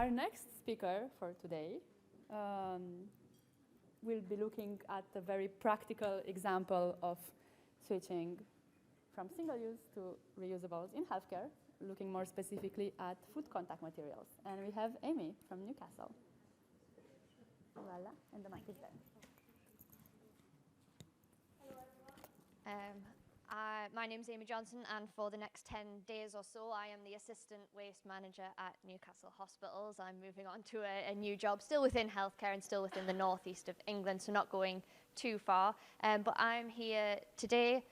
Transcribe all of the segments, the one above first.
Our next speaker for today will be looking at a very practical example of switching from single-use to reusables in healthcare, looking more specifically at food contact materials. And we have Amy from Newcastle. Voila, and the mic is there. Hello, everyone. My name's Amy Johnson, and for the next 10 days or so, I am the Assistant Waste Manager at Newcastle Hospitals. I'm moving on to a new job, still within healthcare and still within the northeast of England, so not going too far. But I'm here today,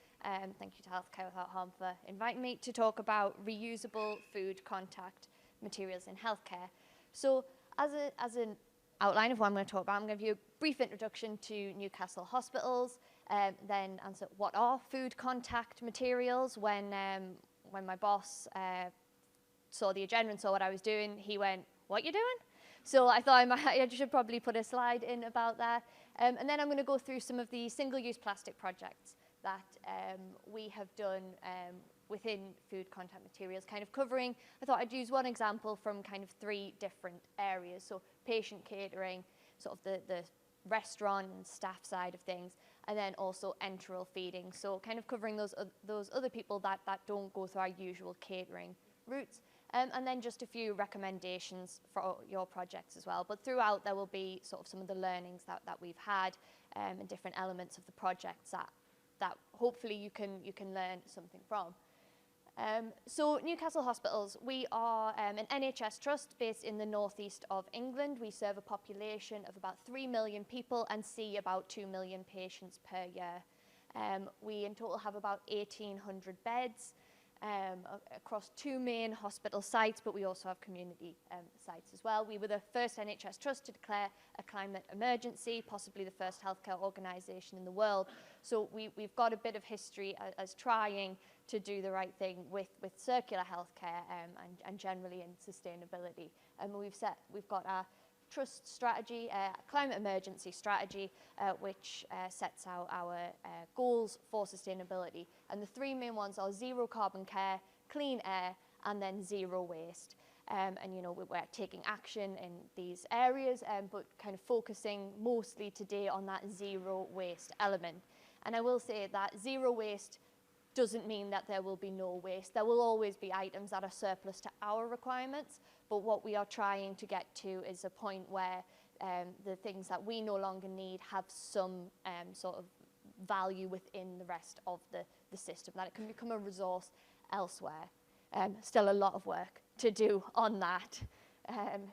thank you to Healthcare Without Harm for inviting me, to talk about reusable food contact materials in healthcare. So as an outline of what I'm going to talk about, I'm going to give you a brief introduction to Newcastle Hospitals, then answer what are food contact materials. When my boss saw the agenda and saw what I was doing, he went, "What you doing?" So I thought I should probably put a slide in about that. And then I'm going to go through some of the single-use plastic projects that we have done within food contact materials, kind of covering, I thought I'd use one example from kind of 3 different areas. So patient catering, sort of the restaurant and staff side of things, and then also enteral feeding. So kind of covering those other people that don't go through our usual catering routes. And then just a few recommendations for your projects as well. But throughout there will be sort of some of the learnings that we've had and different elements of the projects that hopefully you can learn something from. So Newcastle Hospitals, we are an NHS trust based in the northeast of England. We serve a population of about 3 million people and see about 2 million patients per year. We in total have about 1,800 beds across 2 main hospital sites, but we also have community sites as well. We were the first NHS trust to declare a climate emergency, possibly the first healthcare organisation in the world. So we've got a bit of history as trying to do the right thing with circular healthcare and generally in sustainability. And we've got our trust strategy, climate emergency strategy, which sets out our goals for sustainability. And the 3 main ones are zero carbon care, clean air, and then zero waste. And you know, we're taking action in these areas, but kind of focusing mostly today on that zero waste element. And I will say that zero waste doesn't mean that there will be no waste. There will always be items that are surplus to our requirements, but what we are trying to get to is a point where the things that we no longer need have some sort of value within the rest of the system, that it can become a resource elsewhere. Still a lot of work to do on that.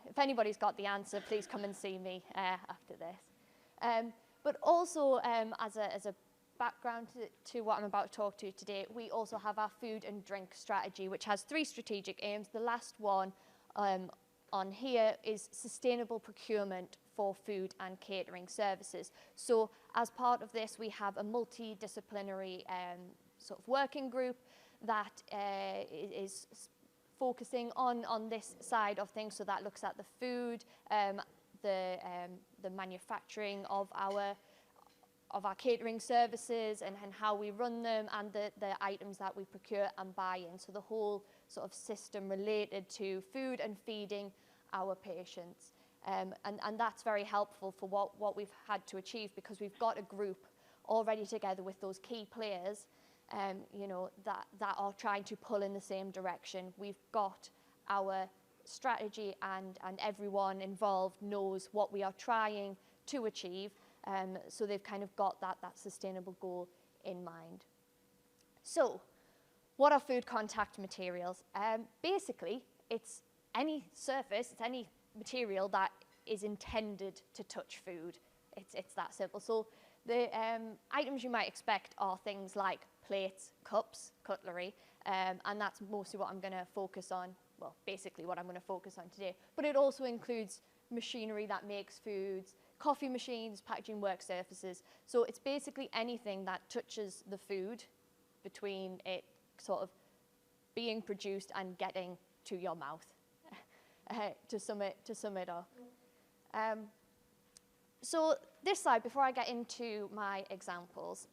If anybody's got the answer, please come and see me after this. But also, as a background to what I'm about to talk to today, we also have our food and drink strategy, which has 3 strategic aims. The last one on here is sustainable procurement for food and catering services. So as part of this, we have a multidisciplinary sort of working group that is focusing on this side of things. So that looks at the food, the manufacturing of our catering services and how we run them, and the items that we procure and buy in. So the whole sort of system related to food and feeding our patients. And that's very helpful for what we've had to achieve, because we've got a group already together with those key players, you know, that are trying to pull in the same direction. We've got our strategy and everyone involved knows what we are trying to achieve. So they've kind of got that sustainable goal in mind. So what are food contact materials? Basically, it's any surface, it's any material that is intended to touch food. It's that simple. So the items you might expect are things like plates, cups, cutlery, and that's mostly what I'm going to focus on. Well, basically what I'm going to focus on today. But it also includes machinery that makes foods, coffee machines, packaging work surfaces. So it's basically anything that touches the food between it sort of being produced and getting to your mouth, to sum it up. So this slide, before I get into my examples,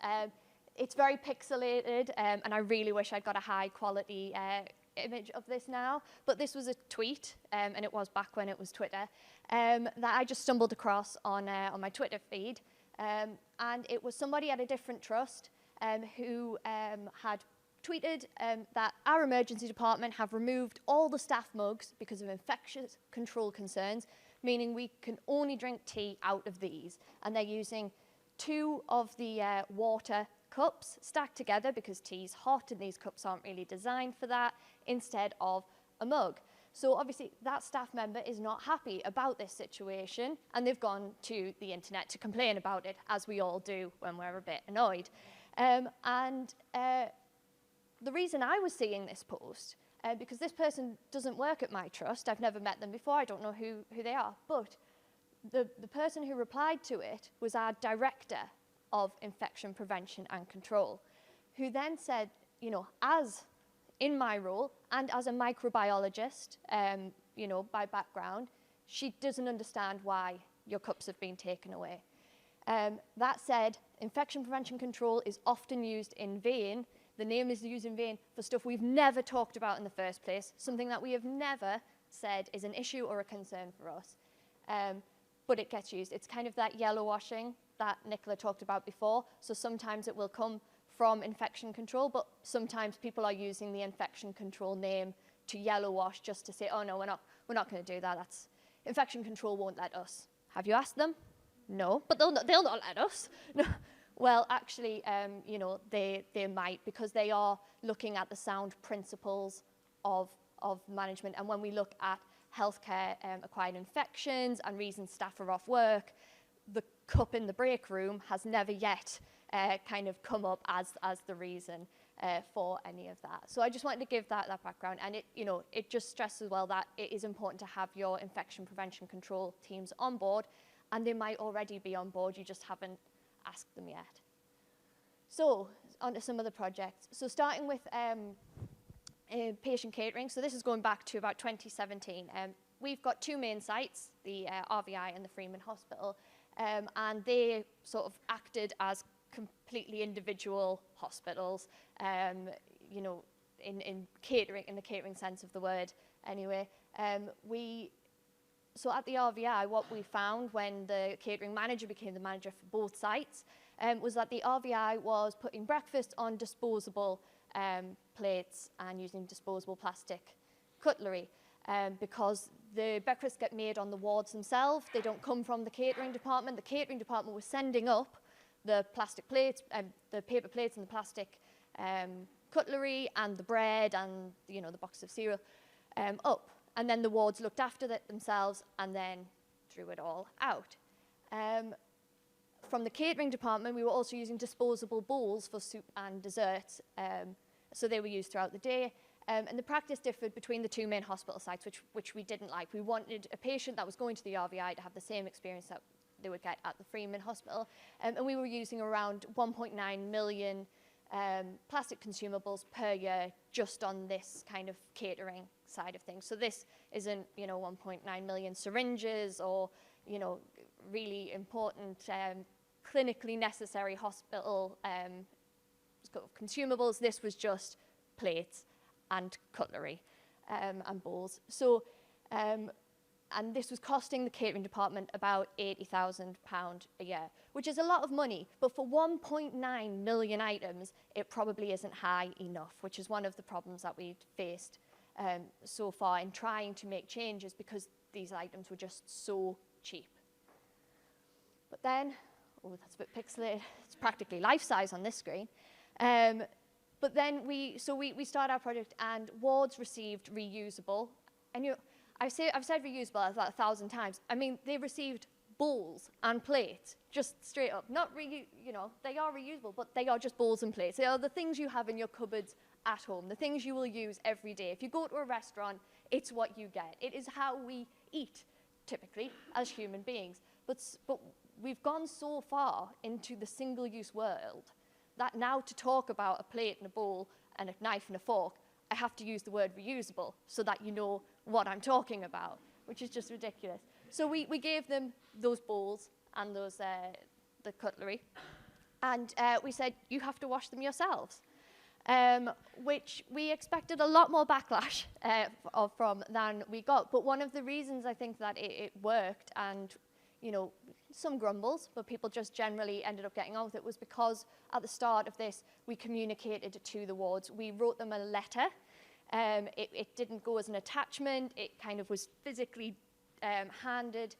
it's very pixelated, and I really wish I'd got a high quality image of this now, but this was a tweet, and it was back when it was Twitter, that I just stumbled across on my Twitter feed. And it was somebody at a different trust who had tweeted that our emergency department have removed all the staff mugs because of infection control concerns, meaning we can only drink tea out of these. And they're using 2 of the water cups stacked together because tea's hot and these cups aren't really designed for that, instead of a mug. So obviously that staff member is not happy about this situation, and they've gone to the internet to complain about it, as we all do when we're a bit annoyed. The reason I was seeing this post, because this person doesn't work at my trust, I've never met them before, I don't know who they are, but the person who replied to it was our director of infection prevention and control, who then said, you know, as in my role and as a microbiologist, you know, by background, she doesn't understand why your cups have been taken away. That said, infection prevention control is often used in vain. The name is used in vain for stuff we've never talked about in the first place, something that we have never said is an issue or a concern for us. But it gets used. It's kind of that yellow washing that Nicola talked about before. So sometimes it will come from infection control, but sometimes people are using the infection control name to yellow wash just to say, oh no, we're not going to do that. That's infection control won't let us. Have you asked them? No, but they'll not let us. No. Well, actually, you know, they might, because they are looking at the sound principles of management. And when we look at healthcare acquired infections and reasons staff are off work, the cup in the break room has never yet kind of come up as the reason for any of that. So I just wanted to give that background, and it just stresses well that it is important to have your infection prevention control teams on board, and they might already be on board, you just haven't asked them yet. So on to some of the projects. So starting with patient catering, so this is going back to about 2017. We've got 2 main sites, the RVI and the Freeman Hospital, and they sort of acted as completely individual hospitals, you know, in catering, in the catering sense of the word anyway. So at the RVI, what we found when the catering manager became the manager for both sites was that the RVI was putting breakfast on disposable plates and using disposable plastic cutlery, because the breakfasts get made on the wards themselves. They don't come from the catering department. The catering department was sending up the plastic plates, the paper plates and the plastic cutlery and the bread and, you know, the box of cereal up. And then the wards looked after that themselves and then threw it all out. From the catering department, we were also using disposable bowls for soup and desserts. So they were used throughout the day. And the practice differed between the 2 main hospital sites, which we didn't like. We wanted a patient that was going to the RVI to have the same experience that they would get at the Freeman Hospital. And we were using around 1.9 million plastic consumables per year just on this kind of catering side of things. So this isn't, you know, 1.9 million syringes or, you know, really important clinically necessary hospital consumables. This was just plates and cutlery and bowls. So, and this was costing the catering department about £80,000 a year, which is a lot of money, but for 1.9 million items, it probably isn't high enough, which is one of the problems that we've faced so far in trying to make changes, because these items were just so cheap. But then, oh, that's a bit pixelated, it's practically life-size on this screen. But then we started our project, and wards received reusable, and I've said reusable about 1,000 times. I mean, they received bowls and plates, just straight up. Not you know, they are reusable, but they are just bowls and plates. They are the things you have in your cupboards at home, the things you will use every day. If you go to a restaurant, it's what you get. It is how we eat, typically, as human beings. But we've gone so far into the single-use world that now to talk about a plate and a bowl and a knife and a fork, I have to use the word reusable so that you know what I'm talking about, which is just ridiculous. So we gave them those bowls and those the cutlery, and we said, you have to wash them yourselves. which we expected a lot more backlash from than we got. But one of the reasons I think that it worked, and you know, some grumbles, but people just generally ended up getting on with it, was because at the start of this, we communicated to the wards. We wrote them a letter. It didn't go as an attachment. It kind of was physically handed,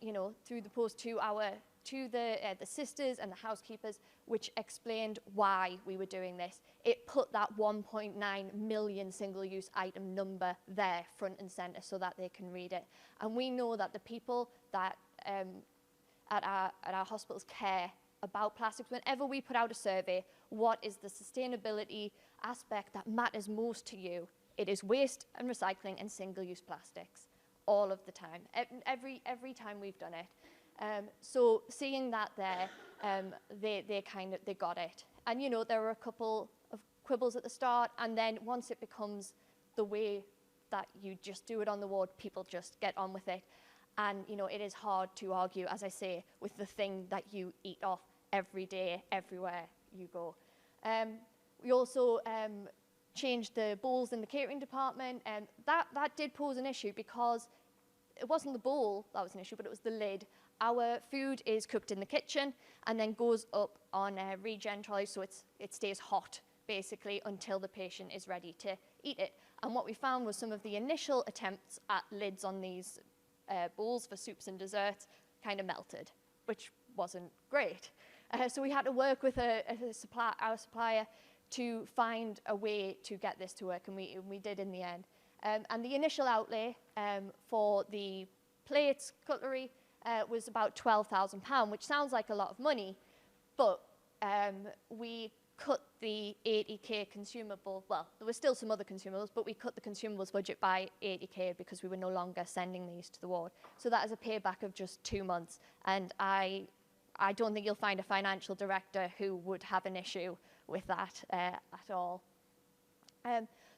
you know, through the post to the sisters and the housekeepers, which explained why we were doing this. It put that 1.9 million single-use item number there front and center so that they can read it. And we know that the people that at our hospitals care about plastics. Whenever we put out a survey, what is the sustainability aspect that matters most to you? It is waste and recycling and single-use plastics all of the time, every time we've done it. So seeing that there, they got it. And you know, there were a couple of quibbles at the start, and then once it becomes the way that you just do it on the ward, people just get on with it. And you know, it is hard to argue, as I say, with the thing that you eat off every day, everywhere you go. We also changed the bowls in the catering department, and that did pose an issue, because it wasn't the bowl that was an issue, but it was the lid. Our food is cooked in the kitchen and then goes up on a regen trolley, so it stays hot, basically, until the patient is ready to eat it. And what we found was some of the initial attempts at lids on these bowls for soups and desserts kind of melted, which wasn't great. So we had to work with our supplier to find a way to get this to work, and we did in the end. And the initial outlay for the plates, cutlery, was about £12,000, which sounds like a lot of money, but we cut the 80k consumable, well, there were still some other consumables, but we cut the consumables budget by 80k because we were no longer sending these to the ward. So that is a payback of just 2 months, and I don't think you'll find a financial director who would have an issue with that at all.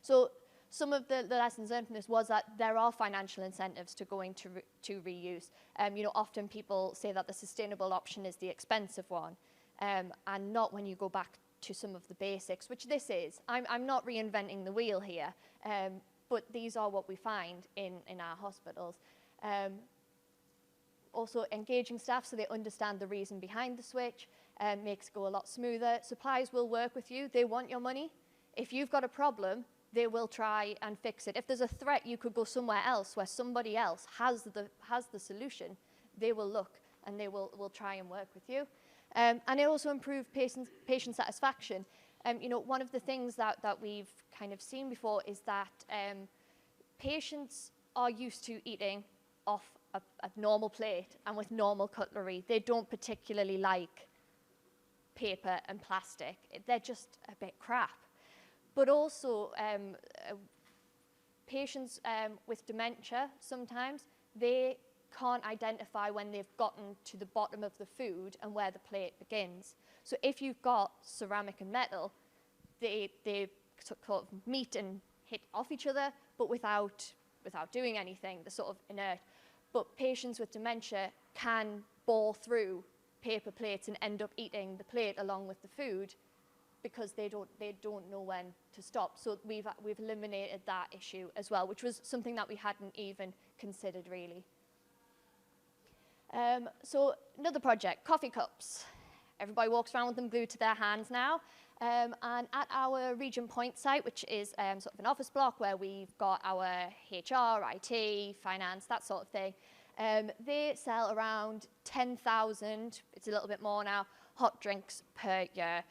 So some of the lessons learned from this was that there are financial incentives to going to reuse. You know, often people say that the sustainable option is the expensive one, and not when you go back to some of the basics, which this is. I'm not reinventing the wheel here, but these are what we find in our hospitals. Also engaging staff so they understand the reason behind the switch makes it go a lot smoother. Suppliers will work with you. They want your money. If you've got a problem, they will try and fix it. If there's a threat, you could go somewhere else where somebody else has the solution. They will look and they will try and work with you. And it also improved patient satisfaction. You know, one of the things that we've kind of seen before is that patients are used to eating off a normal plate and with normal cutlery. They don't particularly like paper and plastic. They're just a bit crap. But also, patients with dementia, sometimes, they can't identify when they've gotten to the bottom of the food and where the plate begins. So if you've got ceramic and metal, they sort of meet and hit off each other, but without doing anything. They're sort of inert. But patients with dementia can bore through paper plates and end up eating the plate along with the food, because they don't know when to stop. So we've eliminated that issue as well, which was something that we hadn't even considered really. So another project, coffee cups. Everybody walks around with them glued to their hands now. And at our Regent Point site, which is sort of an office block where we've got our HR, IT, finance, that sort of thing, they sell around 10,000, it's a little bit more now, hot drinks per year.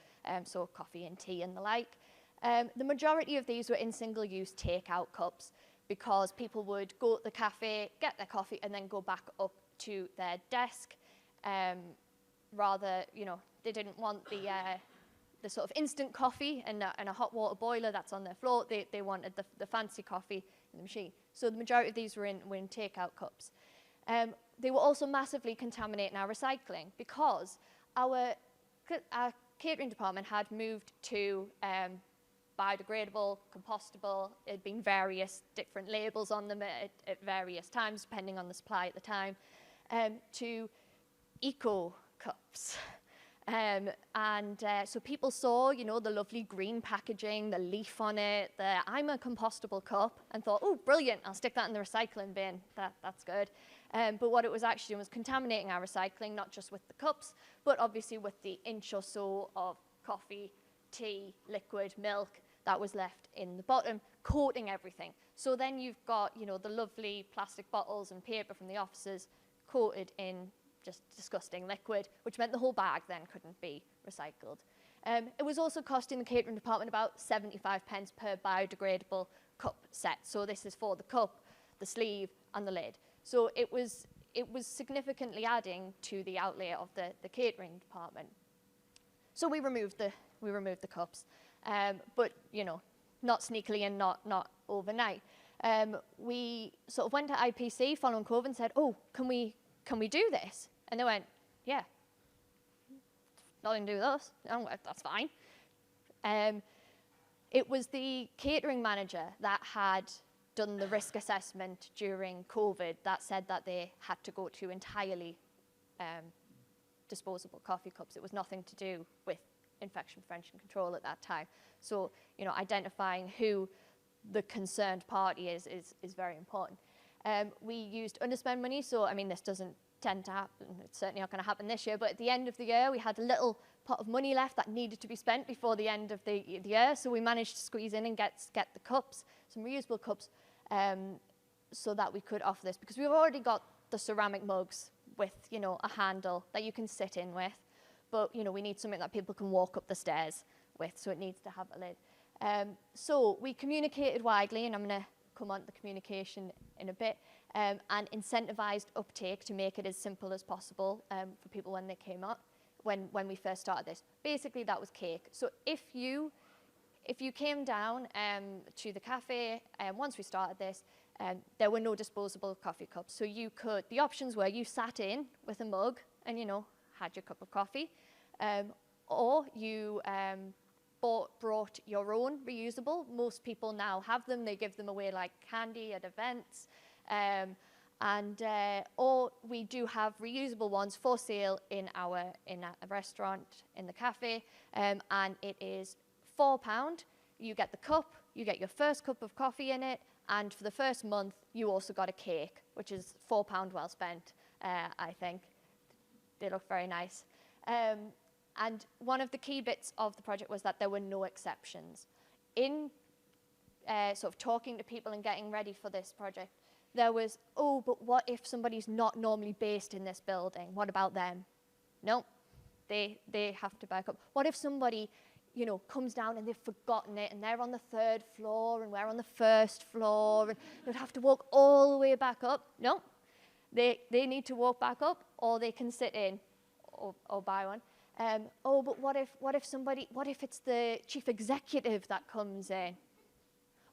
So coffee and tea and the like. The majority of these were in single-use takeout cups, because people would go to the cafe, get their coffee, and then go back up to their desk. Rather, you know, they didn't want the sort of instant coffee and a hot water boiler that's on their floor. They wanted the fancy coffee in the machine. So the majority of these were in takeout cups. They were also massively contaminating our recycling, because our catering department had moved to biodegradable, compostable. There had been various different labels on them at various times, depending on the supply at the time, to eco cups. So people saw, you know, the lovely green packaging, the leaf on it, the I'm a compostable cup, and thought, oh, brilliant, I'll stick that in the recycling bin. That's good. But what it was actually doing was contaminating our recycling, not just with the cups, but obviously with the inch or so of coffee, tea, liquid, milk that was left in the bottom, coating everything. So then you've got, you know, the lovely plastic bottles and paper from the offices coated in just disgusting liquid, which meant the whole bag then couldn't be recycled. It was also costing the catering department about 75 pence per biodegradable cup set. So this is for the cup, the sleeve, and the lid. So it was significantly adding to the outlay of the catering department. So we removed the cups, but you know, not sneakily and not overnight. We sort of went to IPC following COVID and said, oh, can we do this? And they went, yeah, nothing to do with us. Oh, that's fine. It was the catering manager that had done the risk assessment during COVID that said that they had to go to entirely disposable coffee cups. It was nothing to do with infection prevention control at that time. So, you know, identifying who the concerned party is very important. We used underspend money, so I mean, this doesn't tend to happen. It's certainly not going to happen this year, but at the end of the year, we had a little pot of money left that needed to be spent before the end of the year, so we managed to squeeze in and get the cups, some reusable cups, so that we could offer this, because we've already got the ceramic mugs with, you know, a handle that you can sit in with, but, you know, we need something that people can walk up the stairs with, so it needs to have a lid. So we communicated widely, and I'm going to come on to the communication in a bit, and incentivized uptake to make it as simple as possible for people when they came up, when we first started this. Basically, that was cake. So if you came down to the cafe once we started this, there were no disposable coffee cups. So the options were you sat in with a mug and, you know, had your cup of coffee, or you brought your own reusable. Most people now have them. They give them away like candy at events. Or we do have reusable ones for sale in a restaurant, in the cafe, and it is £4. You get the cup, you get your first cup of coffee in it, and for the first month, you also got a cake, which is £4 well spent, I think. They look very nice. And one of the key bits of the project was that there were no exceptions. In sort of talking to people and getting ready for this project, there was, oh, but what if somebody's not normally based in this building? What about them? No, they have to back up. What if somebody, you know, comes down and they've forgotten it and they're on the 3rd floor and we're on the 1st floor and they'd have to walk all the way back up? No, they need to walk back up, or they can sit in or buy one. Oh, but what if it's the chief executive that comes in?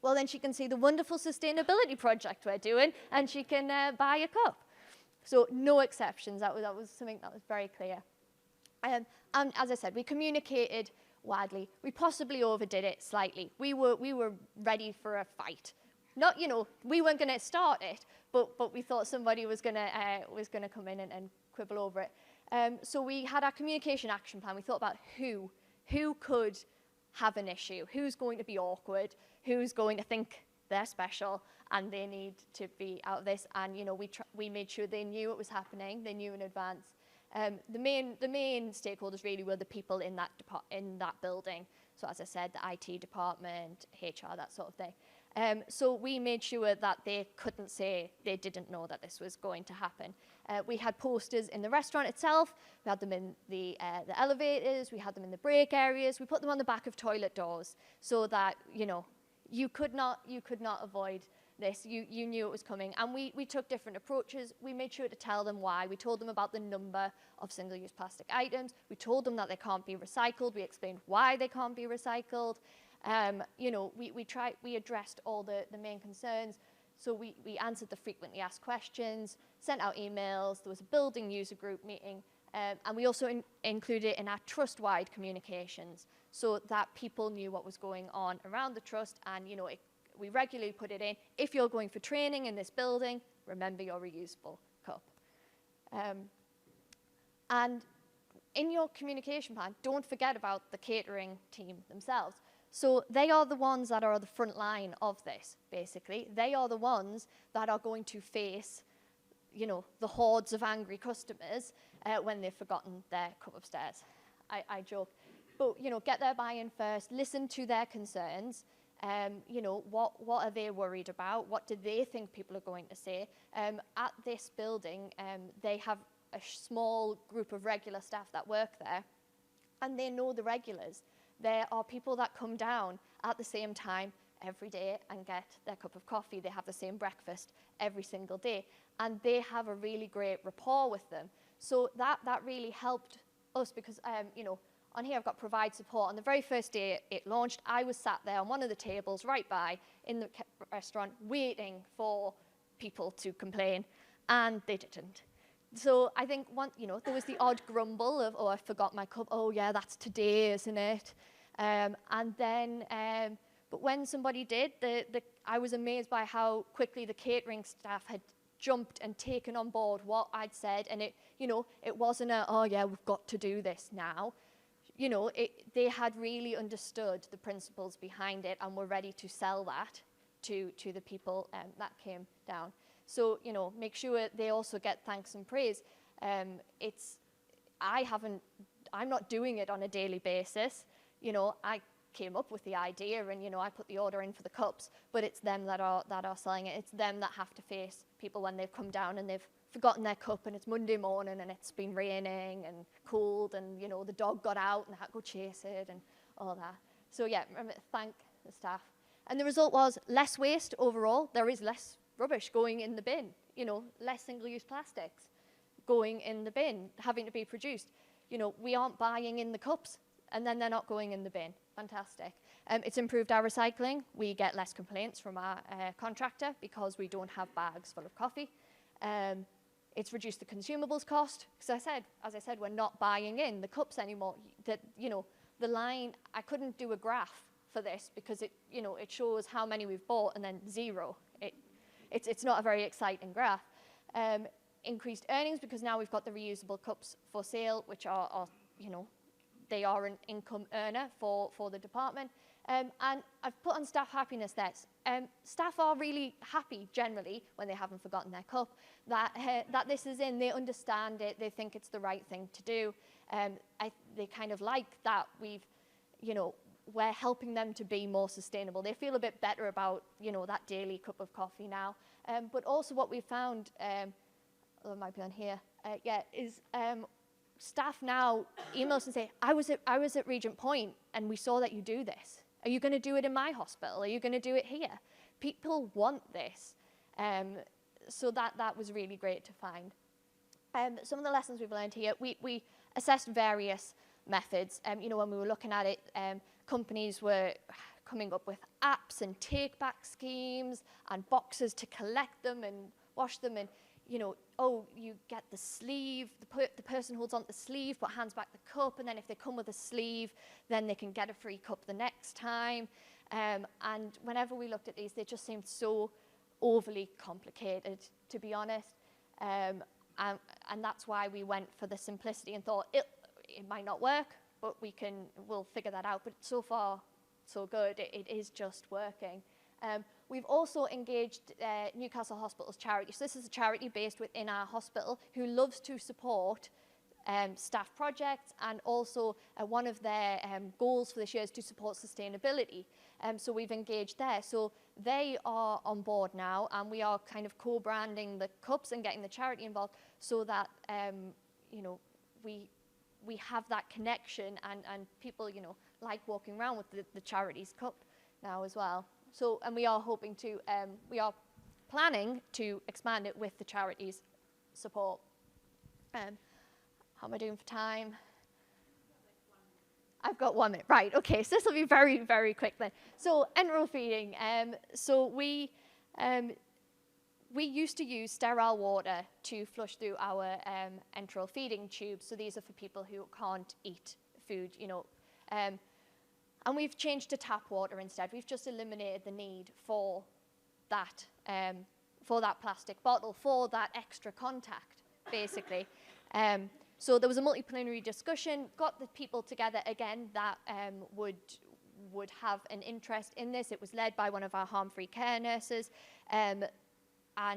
Well, then she can see the wonderful sustainability project we're doing, and she can buy a cup. So no exceptions. That was something that was very clear. And as I said, we communicated widely. We possibly overdid it slightly. We were ready for a fight. Not, you know, we weren't going to start it, but we thought somebody was going to come in and quibble over it. So we had our communication action plan. We thought about who could have an issue, who's going to be awkward, who's going to think they're special and they need to be out of this. And, you know, we made sure they knew it was happening. They knew in advance. The main stakeholders really were the people in that building. So as I said, the IT department, HR, that sort of thing. So we made sure that they couldn't say they didn't know that this was going to happen. We had posters in the restaurant itself. We had them in the elevators. We had them in the break areas. We put them on the back of toilet doors so that, you know, you could not avoid this. You knew it was coming. And we took different approaches. We made sure to tell them why. We told them about the number of single-use plastic items. We told them that they can't be recycled. We explained why they can't be recycled. You know, we addressed all the main concerns. So we answered the frequently asked questions, sent out emails. There was a building user group meeting. And we also included it in our trust-wide communications so that people knew what was going on around the trust. And, you know, we regularly put it in. If you're going for training in this building, remember your reusable cup. And in your communication plan, don't forget about the catering team themselves. So they are the ones that are the front line of this, basically. They are the ones that are going to face, you know, the hordes of angry customers when they've forgotten their cup upstairs. I joke. But, you know, get their buy-in first, listen to their concerns. You know, what are they worried about? What do they think people are going to say? At this building, they have a small group of regular staff that work there, and they know the regulars. There are people that come down at the same time every day and get their cup of coffee. They have the same breakfast every single day, and they have a really great rapport with them. So that really helped us because, you know, on here I've got provide support. On the very first day it launched, I was sat there on one of the tables right by in the restaurant waiting for people to complain, and they didn't. So I think you know, there was the odd grumble of, oh, I forgot my cup. Oh yeah, that's today, isn't it? And then, but when somebody did, I was amazed by how quickly the catering staff had jumped and taken on board what I'd said, and it, you know, it wasn't a, oh yeah, we've got to do this now. You know, they had really understood the principles behind it and were ready to sell that to the people that came down. So, you know, make sure they also get thanks and praise. I'm not doing it on a daily basis. You know, I came up with the idea and, you know, I put the order in for the cups, but it's them that are selling it. It's them that have to face people when they've come down and they've forgotten their cup and it's Monday morning and it's been raining and cold and, you know, the dog got out and I had to go chase it and all that. So yeah, remember to thank the staff. And the result was less waste overall. There is less rubbish going in the bin, you know, less single-use plastics going in the bin, having to be produced. You know, we aren't buying in the cups and then they're not going in the bin. Fantastic. It's improved our recycling. We get less complaints from our contractor because we don't have bags full of coffee. It's reduced the consumables cost, because as I said, we're not buying in the cups anymore. You know, the line, I couldn't do a graph for this because it, you know, it shows how many we've bought and then zero. It's not a very exciting graph. Increased earnings because now we've got the reusable cups for sale, which are you know, they are an income earner for the department. And I've put on staff happiness there. Staff are really happy generally when they haven't forgotten their cup, that this is in, they understand it, they think it's the right thing to do. They kind of like that we're helping them to be more sustainable. They feel a bit better about, you know, that daily cup of coffee now. But also what we found, it might be on here, is staff now emails and say, I was at Regent Point and we saw that you do this. Are you going to do it in my hospital? Are you going to do it here? People want this. So that was really great to find. Some of the lessons we've learned here, we assessed various methods. You know, when we were looking at it, companies were coming up with apps and take-back schemes and boxes to collect them and wash them. And, you know, oh, you get the sleeve, the person holds on to the sleeve but hands back the cup, and then if they come with a sleeve, then they can get a free cup the next time. And whenever we looked at these, they just seemed so overly complicated, to be honest. And that's why we went for the simplicity and thought it might not work, but we'll figure that out. But so far, so good. It is just working. We've also engaged Newcastle Hospital's charity. So this is a charity based within our hospital who loves to support staff projects, and also one of their goals for this year is to support sustainability. So we've engaged there. So they are on board now, and we are kind of co-branding the cups and getting the charity involved so that you know, we have that connection, and people, you know, like walking around with the charity's cup now as well. So, and we are hoping to, we are planning to expand it with the charity's support. How am I doing for time? I've got 1 minute. Right, okay, so this will be very, very quick then. So, enteral feeding. So we used to use sterile water to flush through our enteral feeding tubes. So these are for people who can't eat food, you know. And we've changed to tap water instead. We've just eliminated the need for that plastic bottle, for that extra contact, basically. So there was a multidisciplinary discussion, got the people together again that would have an interest in this. It was led by one of our harm-free care nurses, and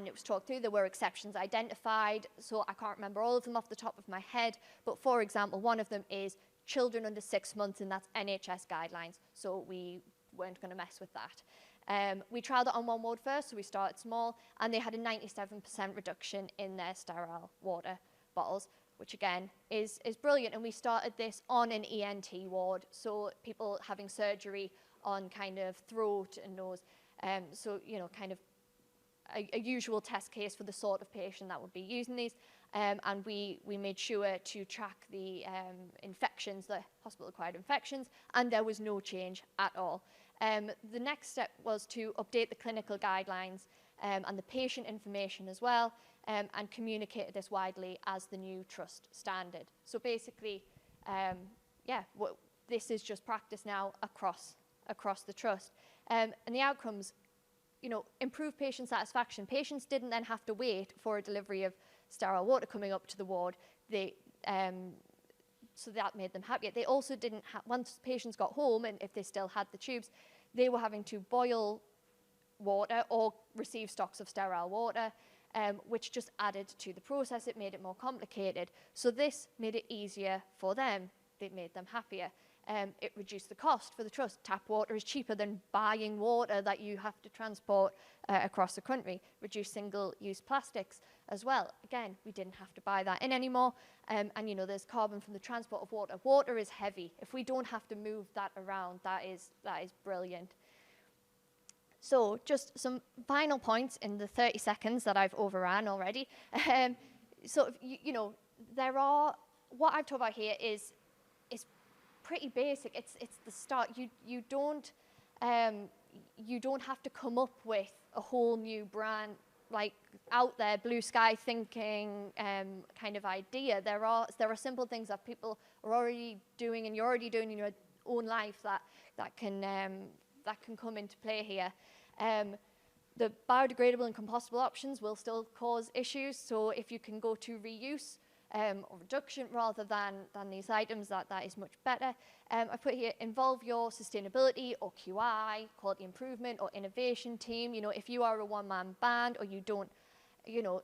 it was talked through. There were exceptions identified, so I can't remember all of them off the top of my head, but for example, one of them is children under 6 months, and that's NHS guidelines, so we weren't going to mess with that. We trialled it on one ward first, so we started small, and they had a 97% reduction in their sterile water bottles, which again is brilliant. And we started this on an ENT ward, so people having surgery on kind of throat and nose. So, you know, kind of a usual test case for the sort of patient that would be using these. And we made sure to track the infections, the hospital-acquired infections, and there was no change at all. The next step was to update the clinical guidelines and the patient information as well, and communicate this widely as the new trust standard. So basically, this is just practice now across the trust. And the outcomes, you know, improve patient satisfaction. Patients didn't then have to wait for a delivery of sterile water coming up to the ward. So that made them happier. They also didn't once patients got home, and if they still had the tubes, they were having to boil water or receive stocks of sterile water, which just added to the process. It made it more complicated. So this made it easier for them. It made them happier. It reduced the cost for the trust. Tap water is cheaper than buying water that you have to transport across the country. Reduce single-use plastics as well. Again, we didn't have to buy that in anymore. And you know, there's carbon from the transport of water. Water is heavy. If we don't have to move that around, that is brilliant. So just some final points in the 30 seconds that I've overran already. So, you know, what I've talked about here is pretty basic. It's the start. You don't have to come up with a whole new brand, like out there, blue sky thinking kind of idea. There are simple things that people are already doing, and you're already doing in your own life that can come into play here. The biodegradable and compostable options will still cause issues, so if you can go to reuse or reduction rather than these items, that is much better. I put here, involve your sustainability or QI, quality improvement or innovation team. You know, if you are a one-man band or you don't, you know,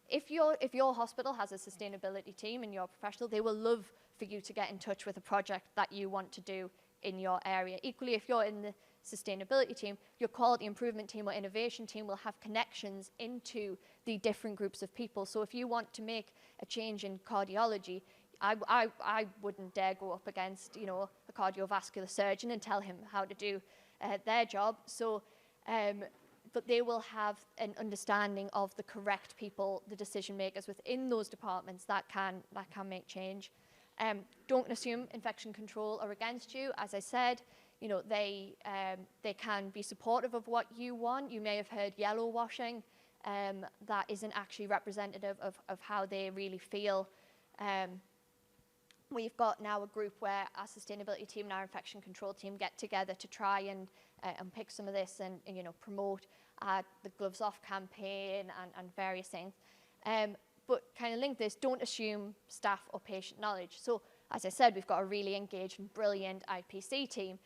if your hospital has a sustainability team and you're a professional, they will love for you to get in touch with a project that you want to do in your area. Equally, if you're in the sustainability team, your quality improvement team or innovation team will have connections into the different groups of people. So if you want to make a change in cardiology, I wouldn't dare go up against, you know, a cardiovascular surgeon and tell him how to do their job. So, but they will have an understanding of the correct people, the decision makers within those departments that can make change. Don't assume infection control are against you. As I said, you know, they can be supportive of what you want. You may have heard yellow washing. That isn't actually representative of how they really feel. We've got now a group where our sustainability team and our infection control team get together to try and unpick some of this and you know, promote the Gloves Off campaign and various things. But kind of link this, don't assume staff or patient knowledge. So as I said, we've got a really engaged and brilliant IPC team,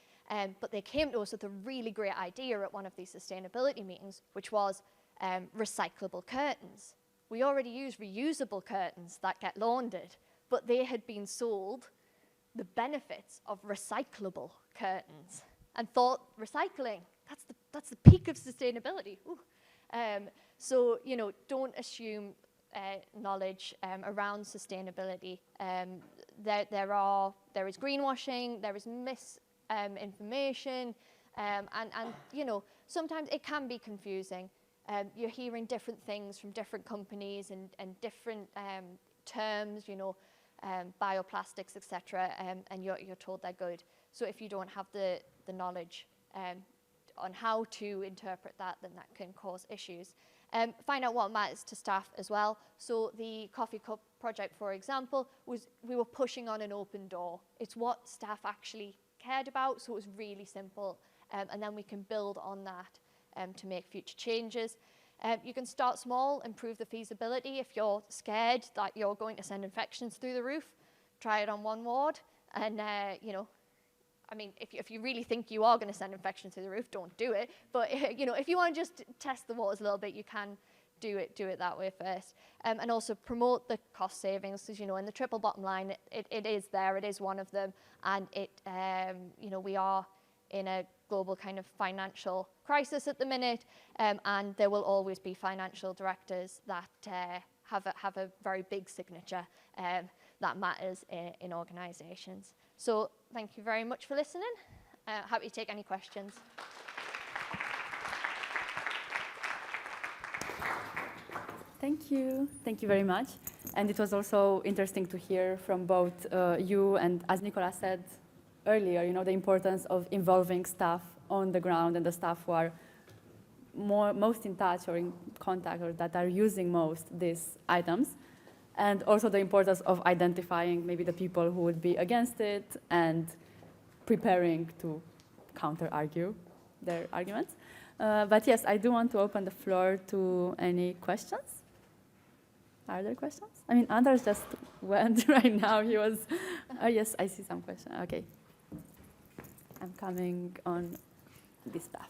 but they came to us with a really great idea at one of these sustainability meetings, which was recyclable curtains. We already use reusable curtains that get laundered, but they had been sold the benefits of recyclable curtains and thought recycling, that's the peak of sustainability. So, you know, don't assume knowledge around sustainability. There is greenwashing, there is misinformation, and you know, sometimes it can be confusing. You're hearing different things from different companies and different terms, you know, bioplastics, etc., and you're told they're good. So if you don't have the knowledge on how to interpret that, then that can cause issues. Find out what matters to staff as well. So the Coffee Cup project, for example, we were pushing on an open door. It's what staff actually cared about, so it was really simple. And then we can build on that to make future changes. You can start small, improve the feasibility. If you're scared that you're going to send infections through the roof, try it on one ward. And, you know, I mean, if you really think you are going to send infections through the roof, don't do it. But, you know, if you want to just test the waters a little bit, you can do it that way first. And also promote the cost savings, because, you know, in the triple bottom line, it is there, it is one of them. And it, you know, we are in a global kind of financial crisis at the minute, and there will always be financial directors that have a very big signature that matters in organisations. So thank you very much for listening. Happy to take any questions. Thank you. Thank you very much. And it was also interesting to hear from both you and, as Nicola said earlier, you know, the importance of involving staff on the ground and the staff who are most in touch or in contact or that are using most these items. And also the importance of identifying maybe the people who would be against it and preparing to counter-argue their arguments. But yes, I do want to open the floor to any questions. Are there questions? I mean, Anders just went right now. He was, yes, I see some questions. Okay. I'm coming on this path.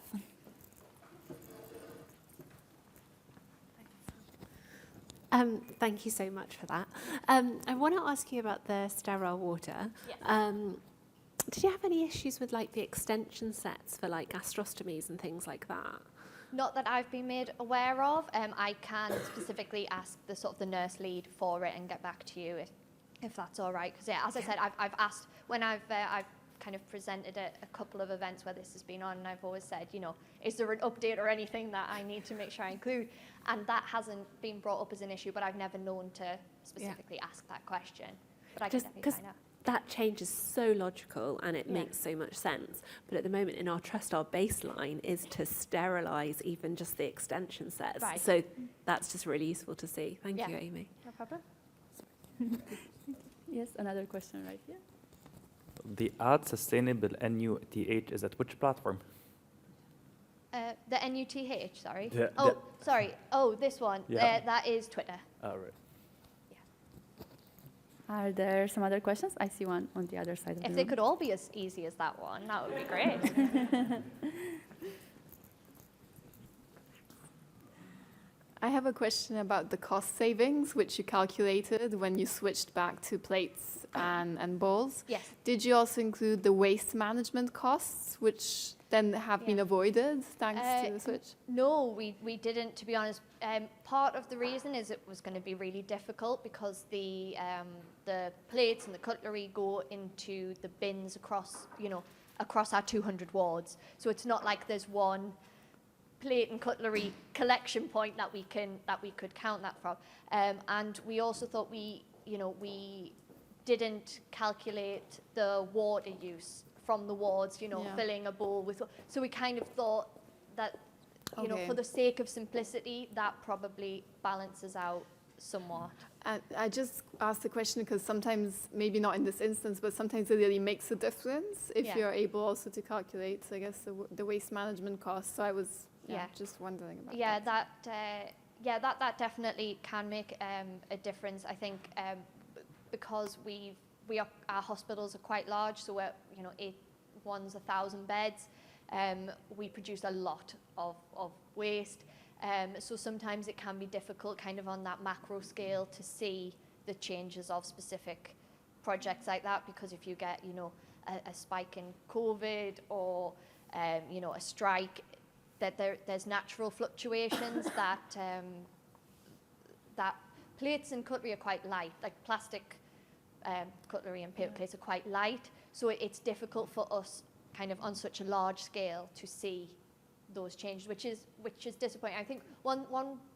Thank you so much for that. I want to ask you about the sterile water. Yes. Did you have any issues with like the extension sets for like gastrostomies and things like that? Not that I've been made aware of. I can specifically ask the sort of the nurse lead for it and get back to you if that's all right. Because yeah, as I said, I've asked when I've kind of presented at a couple of events where this has been on, and I've always said, you know, is there an update or anything that I need to make sure I include? And that hasn't been brought up as an issue, but I've never known to specifically ask that question. But I can definitely find out. That change is so logical and it makes so much sense. But at the moment in our trust, our baseline is to sterilise even just the extension sets. Right. So that's just really useful to see. Thank you, Amy. No problem. Yes, another question right here. The Add Sustainable NUTH is at which platform? The NUTH, sorry. The- Sorry. Oh, this one. Yeah. That is Twitter. All right. Are there some other questions? I see one on the other side of the If room. they could all be as easy as that one, that would be great. I have a question about the cost savings, which you calculated when you switched back to plates and bowls. Yes. Did you also include the waste management costs, which then have been avoided thanks to the switch? No, we didn't, to be honest. Part of the reason is it was going to be really difficult because the plates and the cutlery go into the bins across our 200 wards. So it's not like there's one plate and cutlery collection point that we could count that from. And we also thought we didn't calculate the water use from the wards, filling a bowl with. So we kind of thought that, for the sake of simplicity, that probably balances out somewhat. I just asked the question because sometimes, maybe not in this instance, but sometimes it really makes a difference if you're able also to calculate, I guess, the waste management costs. So I was just wondering about that. That definitely can make a difference. I think because our hospitals are quite large, so we're one's 1,000 beds. We produce a lot of waste. So sometimes it can be difficult kind of on that macro scale to see the changes of specific projects like that, because if you get, a spike in COVID or, a strike, that there's natural fluctuations that plates and cutlery are quite light, like plastic cutlery and paper plates are quite light. So it's difficult for us kind of on such a large scale to see those changes, which is disappointing. I think one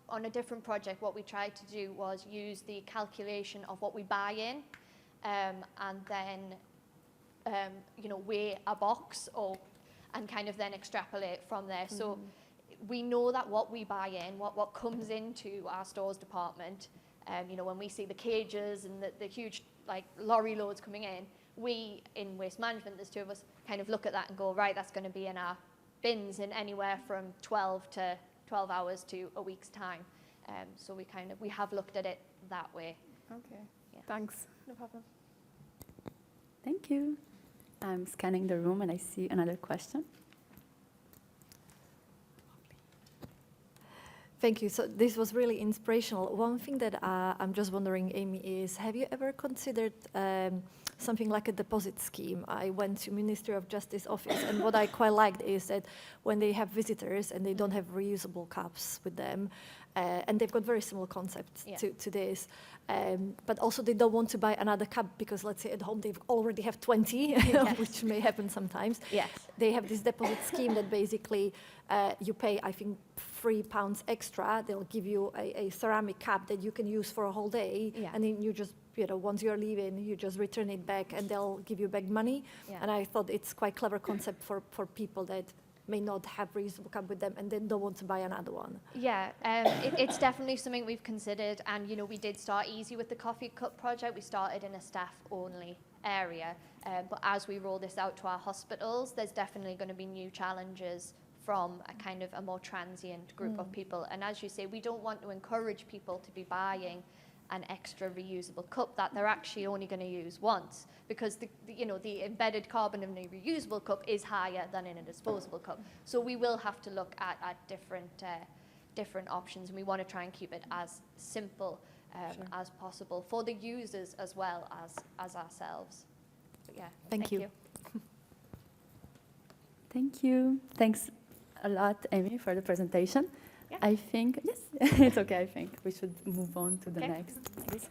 on a different project, what we tried to do was use the calculation of what we buy in, and then weigh a box and kind of then extrapolate from there. Mm-hmm. So we know that what we buy in, what comes into our stores department, when we see the cages and the huge lorry loads coming in, we in waste management, there's two of us, kind of look at that and go, right, that's going to be in our bins in anywhere from 12 to 12 hours to a week's time. So we have looked at it that way. Okay. Yeah. Thanks. No problem. Thank you. I'm scanning the room and I see another question. Thank you. So this was really inspirational. One thing that I'm just wondering, Amy, is have you ever considered something like a deposit scheme? I went to Ministry of Justice office, and what I quite liked is that when they have visitors and they don't have reusable cups with them, and they've got very similar concepts to this, but also they don't want to buy another cup because, let's say, at home they already have 20, which may happen sometimes. Yes. They have this deposit scheme that basically you pay, I think, £3 extra. They'll give you a ceramic cup that you can use for a whole day, and then you just, once you're leaving, you just return it back, and they'll give you back money. Yeah. And I thought it's quite clever concept for people that may not have reusable cup with them and then don't want to buy another one. Yeah, it's definitely something we've considered, and we did start easy with the coffee cup project. We started in a staff-only area, but as we roll this out to our hospitals, there's definitely going to be new challenges from a kind of a more transient group of people. And as you say, we don't want to encourage people to be buying an extra reusable cup that they're actually only going to use once, because the embedded carbon in a reusable cup is higher than in a disposable cup. So we will have to look at different options, and we want to try and keep it as simple as possible for the users as well as ourselves. But yeah, Thank you. Thank you. Thanks a lot, Amy, for the presentation. Yeah. I think, yes, it's okay. I think we should move on to the Okay. next. Please.